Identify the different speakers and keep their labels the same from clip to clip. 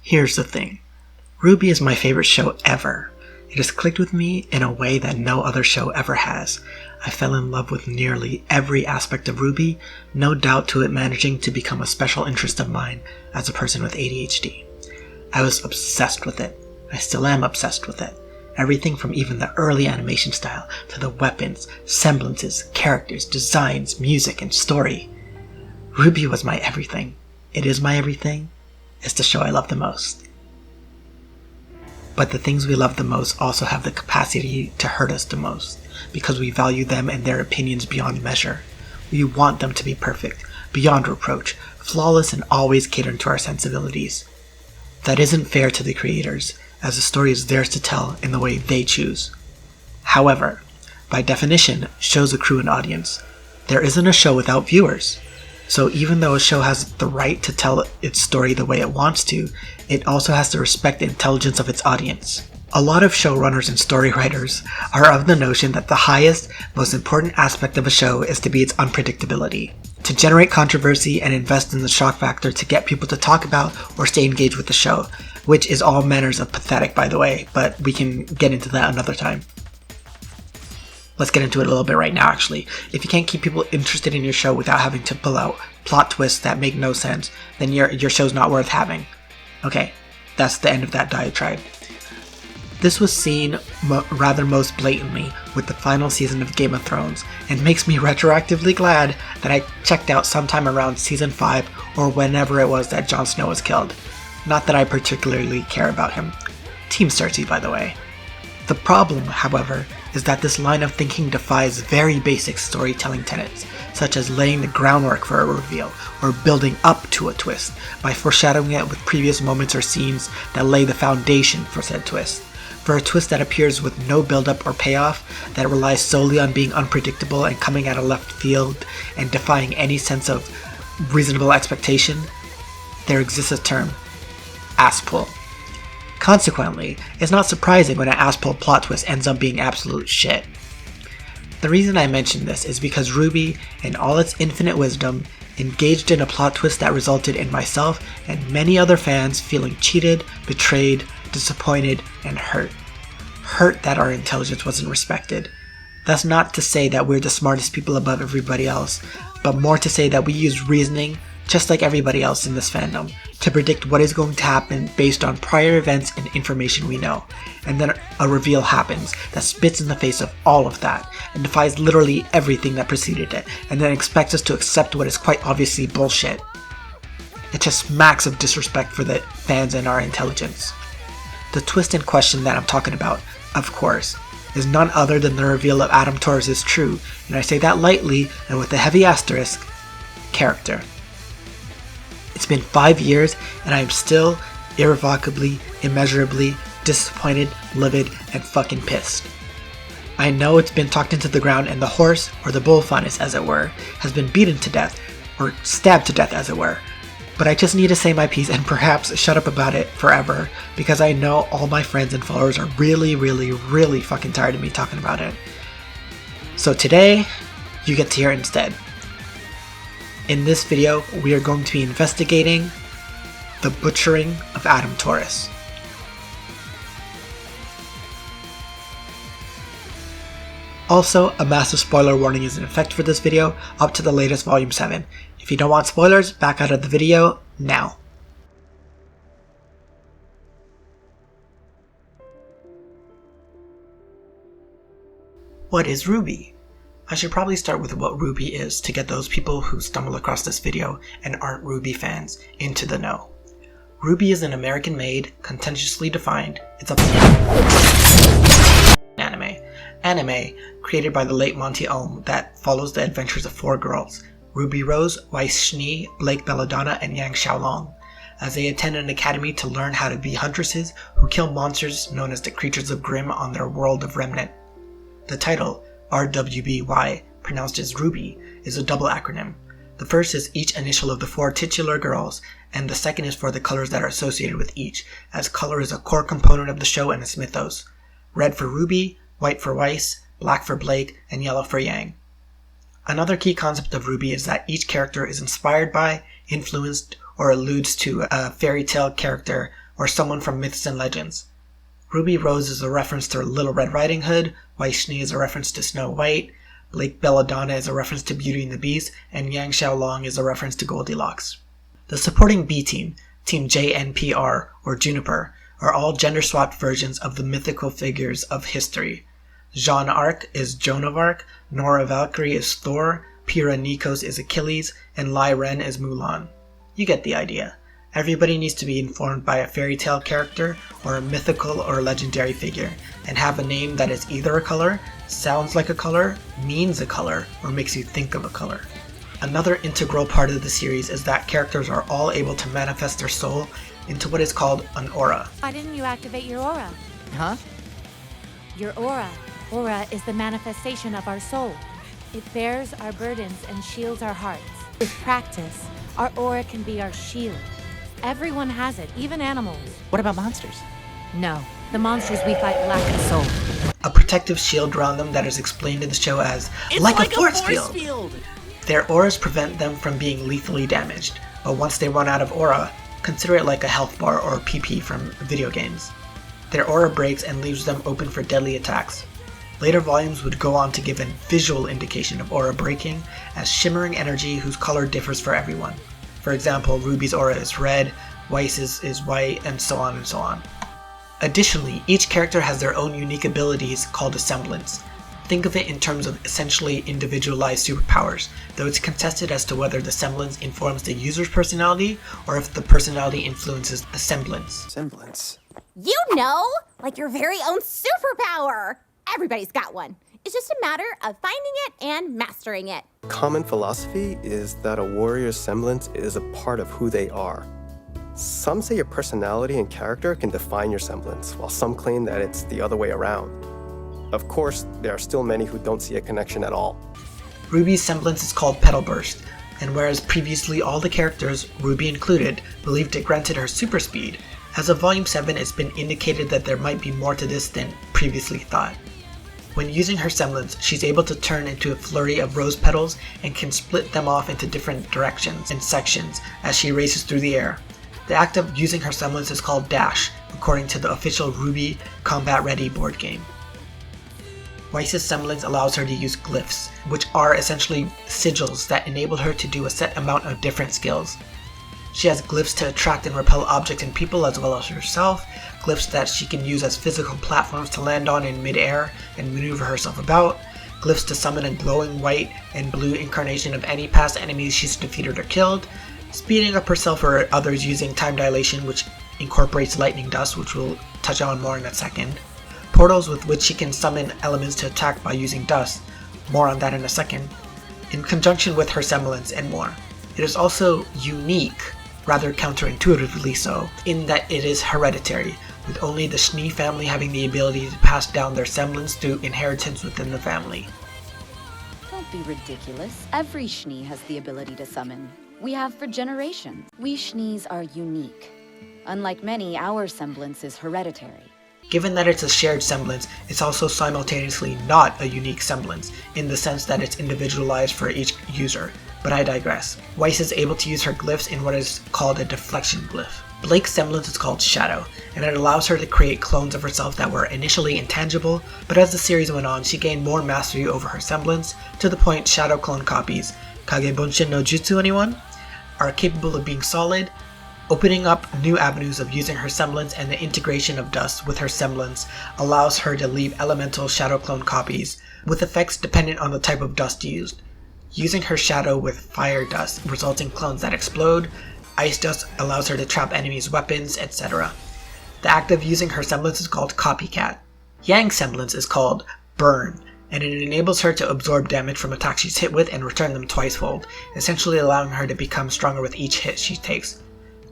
Speaker 1: Here's the thing. RWBY is my favorite show ever. It has clicked with me in a way that no other show ever has. I fell in love with nearly every aspect of RWBY, no doubt to it managing to become a special interest of mine as a person with ADHD. I was obsessed with it. I still am obsessed with it. Everything from even the early animation style to the weapons, semblances, characters, designs, music, and story. RWBY was my everything. It is my everything. It's the show I love the most. But the things we love the most also have the capacity to hurt us the most, because we value them and their opinions beyond measure. We want them to be perfect, beyond reproach, flawless, and always catering to our sensibilities. That isn't fair to the creators, as the story is theirs to tell in the way they choose. However, by definition, shows accrue an audience. There isn't a show without viewers. So even though a show has the right to tell its story the way it wants to, it also has to respect the intelligence of its audience. A lot of showrunners and story writers are of the notion that the highest, most important aspect of a show is to be its unpredictability, to generate controversy and invest in the shock factor to get people to talk about or stay engaged with the show, which is all manners of pathetic, by the way, but we can get into that another time. Let's get into it a little bit right now, actually. If you can't keep people interested in your show without having to pull out plot twists that make no sense, then your show's not worth having. Okay, that's the end of that diatribe. This was seen rather most blatantly with the final season of Game of Thrones, and makes me retroactively glad that I checked out sometime around season 5 or whenever it was that Jon Snow was killed. Not that I particularly care about him. Team Cersei, by the way. The problem, however, is that this line of thinking defies very basic storytelling tenets, such as laying the groundwork for a reveal, or building up to a twist, by foreshadowing it with previous moments or scenes that lay the foundation for said twist. For a twist that appears with no build-up or payoff, that relies solely on being unpredictable and coming out of left field and defying any sense of reasonable expectation, there exists a term: ass pull. Consequently, it's not surprising when an ass-pull plot twist ends up being absolute shit. The reason I mention this is because RWBY, in all its infinite wisdom, engaged in a plot twist that resulted in myself and many other fans feeling cheated, betrayed, disappointed, and hurt. Hurt that our intelligence wasn't respected. That's not to say that we're the smartest people above everybody else, but more to say that we use reasoning, just like everybody else in this fandom, to predict what is going to happen based on prior events and information we know. And then a reveal happens that spits in the face of all of that, and defies literally everything that preceded it, and then expects us to accept what is quite obviously bullshit. It just smacks of disrespect for the fans and our intelligence. The twist in question that I'm talking about, of course, is none other than the reveal of Adam Taurus is true, and I say that lightly and with a heavy asterisk, character. It's been 5 years, and I am still irrevocably, immeasurably disappointed, livid, and fucking pissed. I know it's been talked into the ground, and the horse, or the bull funness as it were, has been beaten to death, or stabbed to death as it were. But I just need to say my piece and perhaps shut up about it forever, because I know all my friends and followers are really, really, really fucking tired of me talking about it. So today, you get to hear it instead. In this video, we are going to be investigating the butchering of Adam Taurus. Also, a massive spoiler warning is in effect for this video, up to the latest Volume 7. If you don't want spoilers, back out of the video now. What is RWBY? I should probably start with what RWBY is to get those people who stumble across this video and aren't RWBY fans into the know. RWBY is an American-made, contentiously defined, it's up to anime. Anime, created by the late Monty Oum, that follows the adventures of 4 girls, Ruby Rose, Weiss Schnee, Blake Belladonna, and Yang Xiaolong, as they attend an academy to learn how to be huntresses who kill monsters known as the Creatures of Grimm on their world of Remnant. The title, RWBY, pronounced as RWBY, is a double acronym. The first is each initial of the 4 titular girls, and the second is for the colors that are associated with each, as color is a core component of the show and its mythos. Red for Ruby, white for Weiss, black for Blake, and yellow for Yang. Another key concept of RWBY is that each character is inspired by, influenced, or alludes to a fairy tale character or someone from myths and legends. Ruby Rose is a reference to Little Red Riding Hood, White Schnee is a reference to Snow White, Blake Belladonna is a reference to Beauty and the Beast, and Yang Xiaolong is a reference to Goldilocks. The supporting B team, Team JNPR or Juniper, are all gender-swapped versions of the mythical figures of history. Jeanne Arc is Joan of Arc, Nora Valkyrie is Thor, Pyrrha Nikos is Achilles, and Lai Ren is Mulan. You get the idea. Everybody needs to be informed by a fairy tale character or a mythical or legendary figure, and have a name that is either a color, sounds like a color, means a color, or makes you think of a color. Another integral part of the series is that characters are all able to manifest their soul into what is called an aura.
Speaker 2: Why didn't you activate your aura?
Speaker 3: Huh?
Speaker 2: Your aura. Aura is the manifestation of our soul. It bears our burdens and shields our hearts. With practice, our aura can be our shield. Everyone has it, even animals.
Speaker 3: What about monsters?
Speaker 2: No, the monsters we fight lack a soul.
Speaker 1: A protective shield around them that is explained in the show as like a force field. Their auras prevent them from being lethally damaged, but once they run out of aura, consider it like a health bar or PP from video games. Their aura breaks and leaves them open for deadly attacks. Later volumes would go on to give a visual indication of aura breaking as shimmering energy whose color differs for everyone. For example, Ruby's aura is red, Weiss's is white, and so on and so on. Additionally, each character has their own unique abilities called a semblance. Think of it in terms of essentially individualized superpowers, though it's contested as to whether the semblance informs the user's personality or if the personality influences the semblance.
Speaker 4: Semblance?
Speaker 5: You know, like your very own superpower. Everybody's got one. It's just a matter of finding it and mastering it.
Speaker 4: Common philosophy is that a warrior's semblance is a part of who they are. Some say your personality and character can define your semblance, while some claim that it's the other way around. Of course, there are still many who don't see a connection at all.
Speaker 1: Ruby's semblance is called Petal Burst, and whereas previously all the characters, Ruby included, believed it granted her super speed, as of Volume 7 it's been indicated that there might be more to this than previously thought. When using her semblance, she's able to turn into a flurry of rose petals and can split them off into different directions and sections as she races through the air. The act of using her semblance is called Dash, according to the official RWBY Combat Ready board game. Weiss's semblance allows her to use glyphs, which are essentially sigils that enable her to do a set amount of different skills. She has glyphs to attract and repel objects and people as well as herself, glyphs that she can use as physical platforms to land on in mid-air and maneuver herself about, glyphs to summon a glowing white and blue incarnation of any past enemies she's defeated or killed, speeding up herself or others using time dilation, which incorporates lightning dust, which we'll touch on more in a second, portals with which she can summon elements to attack by using dust, more on that in a second, in conjunction with her semblance and more. It is also unique, rather counterintuitively so, in that it is hereditary, with only the Schnee family having the ability to pass down their semblance through inheritance within the family.
Speaker 6: Don't be ridiculous. Every Schnee has the ability to summon. We have for generations. We Schnees are unique. Unlike many, our semblance is hereditary.
Speaker 1: Given that it's a shared semblance, it's also simultaneously not a unique semblance, in the sense that it's individualized for each user. But I digress. Weiss is able to use her glyphs in what is called a deflection glyph. Blake's semblance is called Shadow, and it allows her to create clones of herself that were initially intangible, but as the series went on, she gained more mastery over her semblance, to the point shadow clone copies, Kagebonshin no Jutsu anyone, are capable of being solid, opening up new avenues of using her semblance, and the integration of dust with her semblance allows her to leave elemental shadow clone copies, with effects dependent on the type of dust used. Using her shadow with fire dust results in clones that explode, ice dust allows her to trap enemies' weapons, etc. The act of using her semblance is called Copycat. Yang's semblance is called Burn, and it enables her to absorb damage from attacks she's hit with and return them twicefold, essentially allowing her to become stronger with each hit she takes.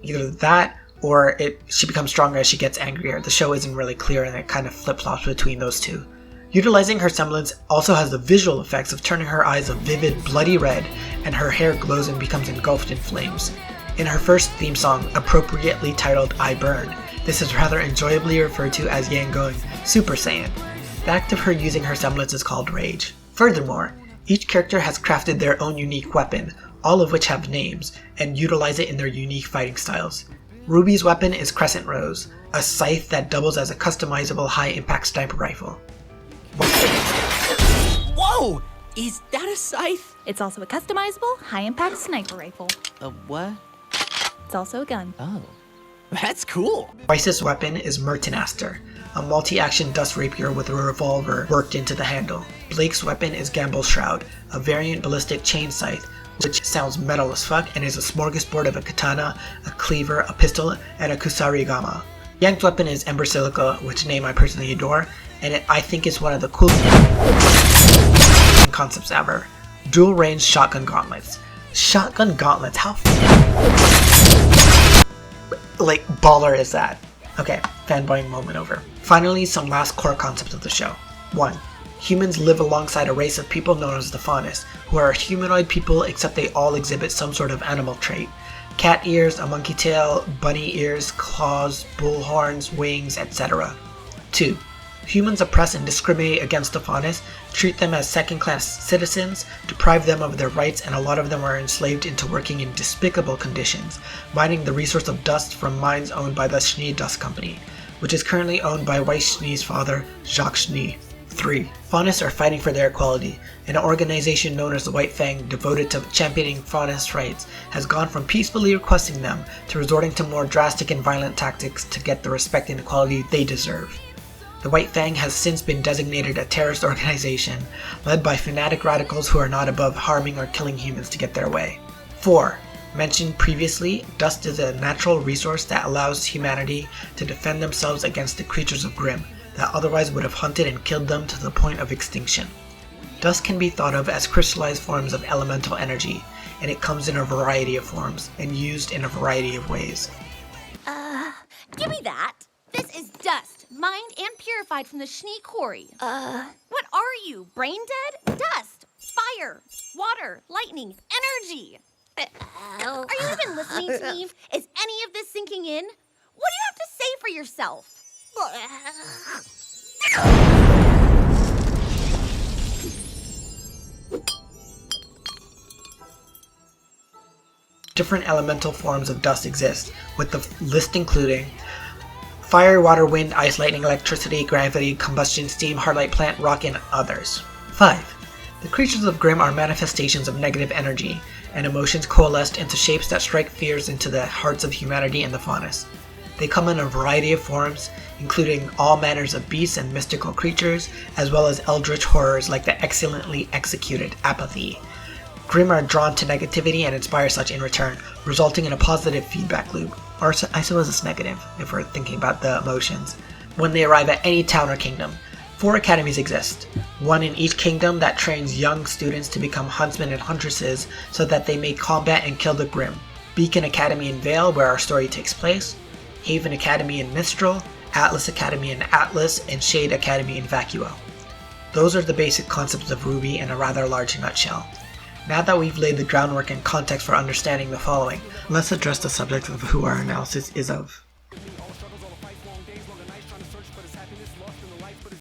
Speaker 1: Either that, or she becomes stronger as she gets angrier. The show isn't really clear and it kind of flip-flops between those two. Utilizing her semblance also has the visual effects of turning her eyes a vivid bloody red, and her hair glows and becomes engulfed in flames. In her first theme song, appropriately titled I Burn, this is rather enjoyably referred to as Yang going Super Saiyan. The act of her using her semblance is called Rage. Furthermore, each character has crafted their own unique weapon, all of which have names, and utilize it in their unique fighting styles. RWBY's weapon is Crescent Rose, a scythe that doubles as a customizable high-impact sniper rifle.
Speaker 3: Whoa! Is that a scythe?
Speaker 7: It's also a customizable, high-impact sniper rifle.
Speaker 3: A what?
Speaker 7: It's also a gun.
Speaker 3: Oh. That's cool!
Speaker 1: Weiss's weapon is Mertenaster, a multi-action dust rapier with a revolver worked into the handle. Blake's weapon is Gamble's Shroud, a variant ballistic chain scythe, which sounds metal as fuck and is a smorgasbord of a katana, a cleaver, a pistol, and a kusarigama. Yang's weapon is Ember Silica, which name I personally adore, and I think is one of the coolest concepts ever. Dual range shotgun gauntlets. Shotgun gauntlets, how like baller is that? Okay, fanboying moment over. Finally, some last core concepts of the show. 1. Humans live alongside a race of people known as the Faunus, who are humanoid people except they all exhibit some sort of animal trait. Cat ears, a monkey tail, bunny ears, claws, bull horns, wings, etc. 2. Humans oppress and discriminate against the Faunus, treat them as second-class citizens, deprive them of their rights, and a lot of them are enslaved into working in despicable conditions, mining the resource of dust from mines owned by the Schnee Dust Company, which is currently owned by Weiss Schnee's father, Jacques Schnee. 3. Faunus are fighting for their equality. An organization known as the White Fang, devoted to championing Faunus rights, has gone from peacefully requesting them to resorting to more drastic and violent tactics to get the respect and equality they deserve. The White Fang has since been designated a terrorist organization, led by fanatic radicals who are not above harming or killing humans to get their way. 4. Mentioned previously, dust is a natural resource that allows humanity to defend themselves against the creatures of Grimm that otherwise would have hunted and killed them to the point of extinction. Dust can be thought of as crystallized forms of elemental energy, and it comes in a variety of forms and used in a variety of ways.
Speaker 8: Give me that! This is dust, mined and purified from the Schnee Quarry. What are you, brain dead? Dust, fire, water, lightning, energy! Are you even listening to me? Is any of this sinking in? What do you have to say for yourself?
Speaker 1: Different elemental forms of dust exist, with the list including fire, water, wind, ice, lightning, electricity, gravity, combustion, steam, hard light, plant, rock, and others. 5. The creatures of Grimm are manifestations of negative energy, and emotions coalesced into shapes that strike fears into the hearts of humanity and the Faunus. They come in a variety of forms, including all manners of beasts and mystical creatures, as well as eldritch horrors like the excellently executed apathy. Grimm are drawn to negativity and inspire such in return, resulting in a positive feedback loop. Or I suppose it's negative, if we're thinking about the emotions. When they arrive at any town or kingdom, 4 academies exist. One in each kingdom that trains young students to become huntsmen and huntresses so that they may combat and kill the Grimm. Beacon Academy in Vale, where our story takes place. Haven Academy in Mistral. Atlas Academy in Atlas. And Shade Academy in Vacuo. Those are the basic concepts of RWBY in a rather large nutshell. Now that we've laid the groundwork and context for understanding the following, let's address the subject of who our analysis is of.